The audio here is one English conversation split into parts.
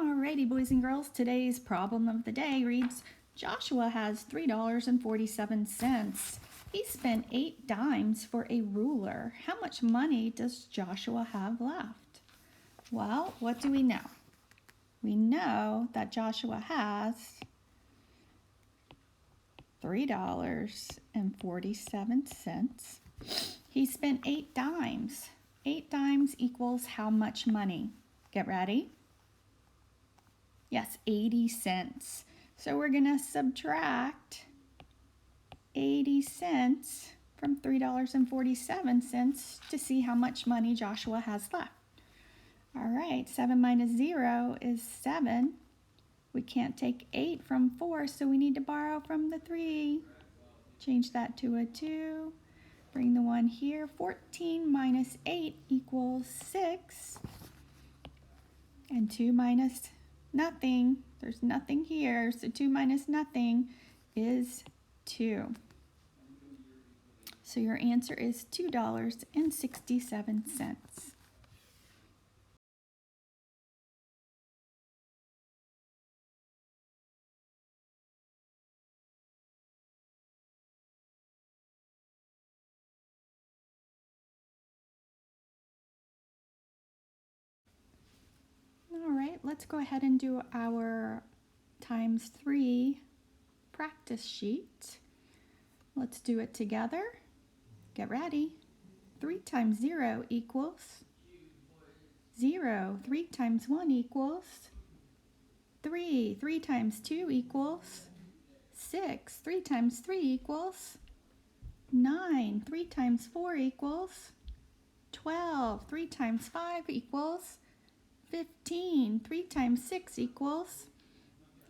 Alrighty, boys and girls, today's problem of the day reads, Joshua has $3.47. He spent 8 dimes for a ruler. How much money does Joshua have left? Well, what do we know? We know that Joshua has $3.47. He spent 8 dimes. 8 dimes equals how much money? Get ready. Yes, 80 cents. So we're going to subtract 80 cents from $3.47 to see how much money Joshua has left. All right, 7 minus 0 is 7. We can't take 8 from 4, so we need to borrow from the 3. Change that to a 2. Bring the 1 here. 14 minus 8 equals 6. And 2 minus nothing. There's nothing here, so 2 minus nothing is 2. So your answer is $2.67. All right, let's go ahead and do our times 3 practice sheet. Let's do it together. Get ready. 3 times 0 equals 0. 3 times 1 equals 3. 3 times 2 equals 6. 3 times 3 equals 9. 3 times 4 equals 12. 3 times 5 equals 15. 3 times 6 equals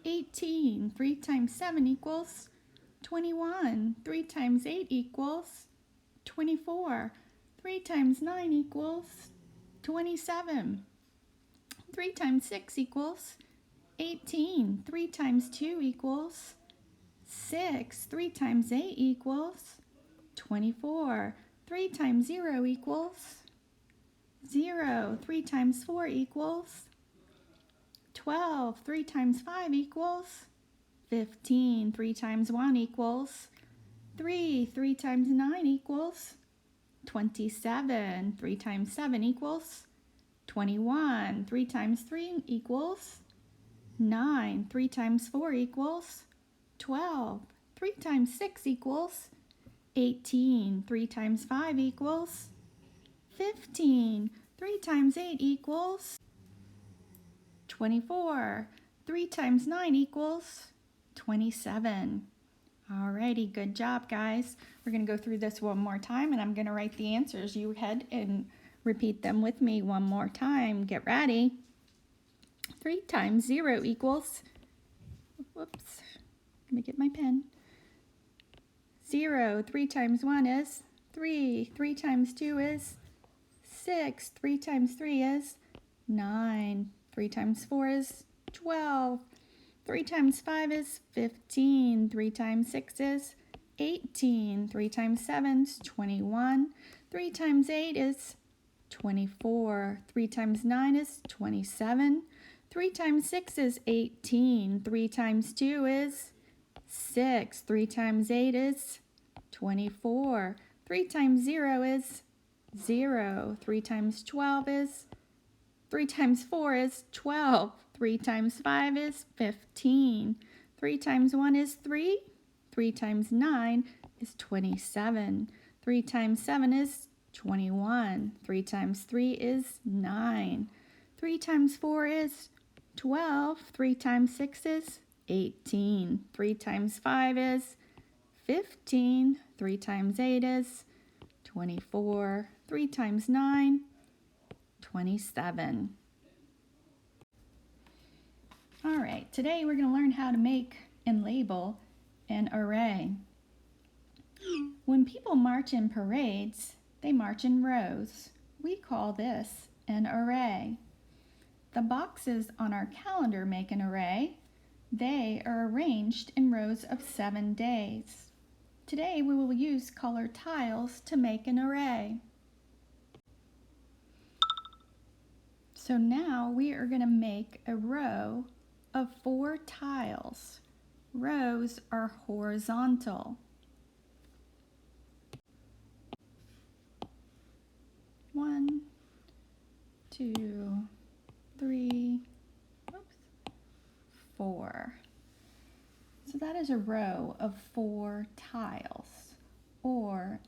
18. 3 times 7 equals 21. 3 times 8 equals 24. 3 times 9 equals 27. 3 times 6 equals 18. 3 times 2 equals 6. 3 times 8 equals 24. 3 times 0 equals 0. 3 times 4 equals 12. 3 times 5 equals 15. 3 times 1 equals 3. 3 times 9 equals 27. 3 times 7 equals 21. 3 times 3 equals 9. 3 times 4 equals 12. 3 times 6 equals 18. 3 times 5 equals 15. 3 times 8 equals 24. 3 times 9 equals 27. Alrighty, good job, guys. We're going to go through this one more time, and I'm going to write the answers. You head and repeat them with me one more time. Get ready. 3 times 0 equals, whoops, let me get my pen. 0. 3 times 1 is 3. 3 times 2 is 6. 3 times 3 is 9. 3 times 4 is 12. 3 times 5 is 15. 3 times 6 is 18. 3 times 7 is 21. 3 times 8 is 24. 3 times 9 is 27. 3 times 6 is 18. 3 times 2 is 6. 3 times 8 is 24. 3 times 0 is 0. 3 times 12 is 3 times 4 is 12. 3 times 5 is 15. 3 times 1 is 3. 3 times 9 is 27. 3 times 7 is 21. 3 times 3 is 9. 3 times 4 is 12. 3 times 6 is 18. 3 times 5 is 15. 3 times 8 is 24. 3 times 9, 27. All right, today we're going to learn how to make and label an array. When people march in parades, they march in rows. We call this an array. The boxes on our calendar make an array. They are arranged in rows of 7 days. Today we will use colored tiles to make an array. So now we are going to make a row of 4 tiles. Rows are horizontal. 1, 2, 3, 4. So that is a row of 4 tiles, or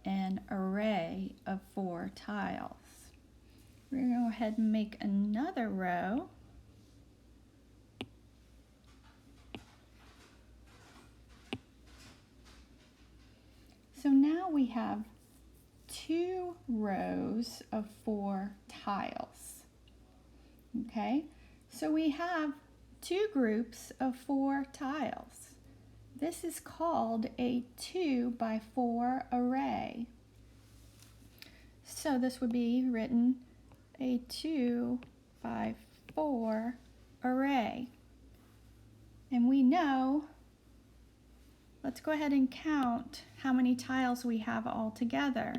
an array of 4 tiles. We're going to go ahead and make another row. So now we have 2 rows of 4 tiles. Okay, so we have 2 groups of 4 tiles. This is called a 2 by 4 array. So this would be written a 2 by 4 array. And we know, let's go ahead and count how many tiles we have all together.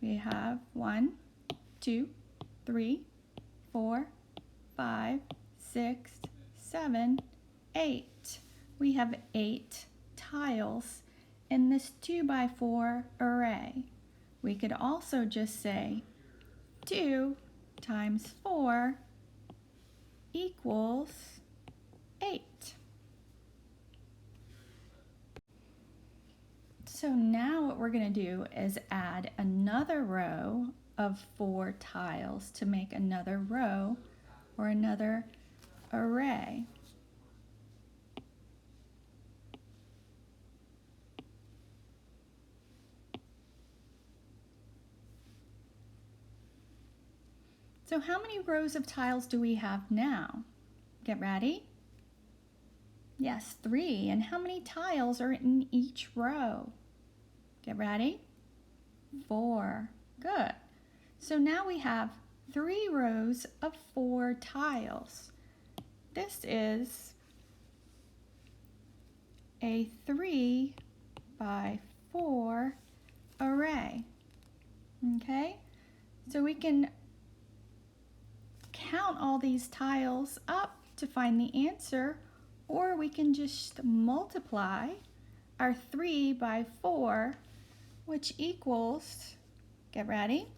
We have 1, 2, 3, 4, 5, 6, 7, 8. We have 8 tiles in this 2 by 4 array. We could also just say 2 times 4 equals 8. So now what we're going to do is add another row of 4 tiles to make another row or another array. So how many rows of tiles do we have now? Get ready. Yes, 3. And how many tiles are in each row? Get ready. 4. Good. So now we have 3 rows of 4 tiles. This is a 3 by 4 array. Okay? So we can count all these tiles up to find the answer, or we can just multiply our 3 by 4, which equals, get ready,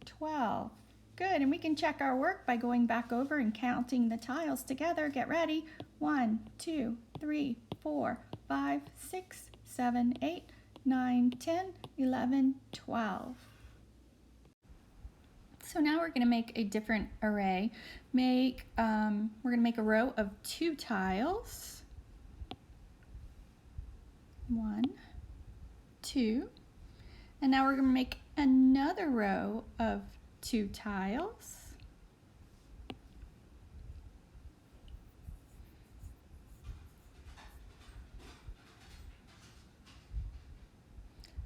12. Good, and we can check our work by going back over and counting the tiles together. Get ready. 1, 2, 3, 4, 5, 6, 7, 8, 9, 10, 11, 12. So now we're going to make a different array. We're going to make a row of 2 tiles. 1, 2. And now we're going to make another row of 2 tiles.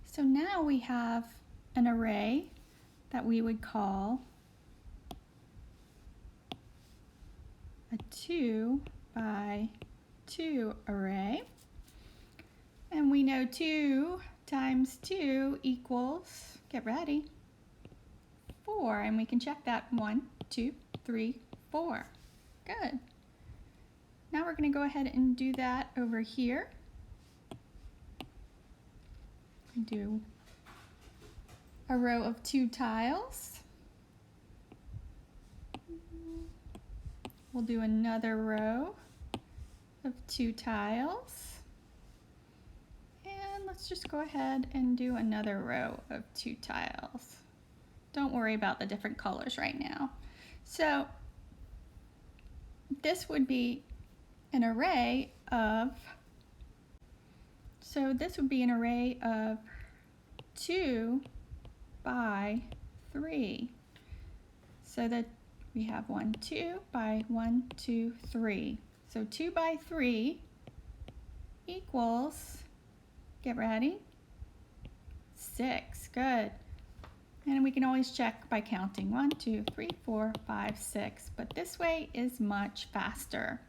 So now we have an array that we would call a 2 by 2 array. And we know 2 times 2 equals, get ready, 4. And we can check that. 1, 2, 3, 4. Good. Now we're going to go ahead and do that over here. Do a row of 2 tiles. We'll do another row of 2 tiles. And let's just go ahead and do another row of 2 tiles. Don't worry about the different colors right now. So this would be an array of, this would be an array of 2 by 3. So that we have 1, 2 by 1, 2, 3. So 2 by 3 equals, get ready, 6. Good. And we can always check by counting 1, 2, 3, 4, 5, 6. But this way is much faster.